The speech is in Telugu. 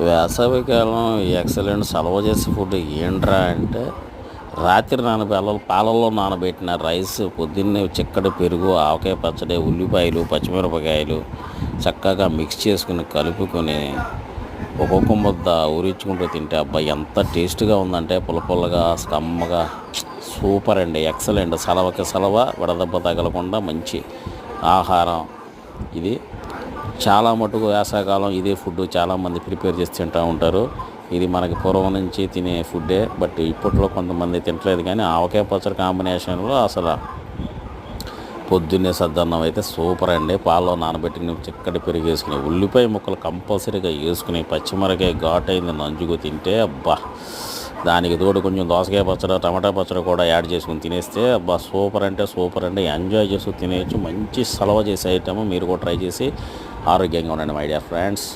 వేసవికాలం ఎక్సలెంట్ సలవ చేసే ఫుడ్ ఏంట్రా అంటే రాత్రి పాలల్లో నానబెట్టిన రైస్ పొద్దున్నే చిక్కటి పెరుగు ఆవకాయ పచ్చడి ఉల్లిపాయలు పచ్చిమిరపకాయలు చక్కగా మిక్స్ చేసుకుని కలుపుకొని ఒక్కొక్క ముద్ద ఊరించుకుంటూ తింటే అబ్బా ఎంత టేస్ట్గా ఉందంటే పుల్లగా కమ్మగా సూపర్ అండి ఎక్సలెంట్ సలవకి సలవ వడదెబ్బ తగలకుండా మంచి ఆహారం ఇది. చాలా మటుకు వేసవికాలం ఇదే ఫుడ్ చాలామంది ప్రిపేర్ చేసి తింటూ ఉంటారు. ఇది మనకి పూర్వం నుంచి తినే ఫుడ్డే. బట్ ఇప్పట్లో కొంతమంది తినట్లేదు, కానీ ఆవకాయ పచ్చడి కాంబినేషన్లో అసలు పొద్దున్నే సద్దన్నం అయితే సూపర్ అండి. పాలలో నానబెట్టిన చిక్కటి పెరుగు వేసుకుని ఉల్లిపాయ ముక్కలు కంపల్సరీగా వేసుకుని పచ్చిమిరకాయ ఘాటైంది నంజుకు తింటే అబ్బా, దానికి తోడు కొంచెం దోసకాయ పచ్చడి టమాటా పచ్చడి కూడా యాడ్ చేసుకుని తినేస్తే అబ్బా సూపర్ అంటే సూపర్ అండి. ఎంజాయ్ చేస్తూ తినేయచ్చు. మంచి సలవ చేసే ఐటమ్. మీరు కూడా ట్రై చేసి ఆరోగ్యంగా ఉండండి మై డియర్ ఫ్రెండ్స్.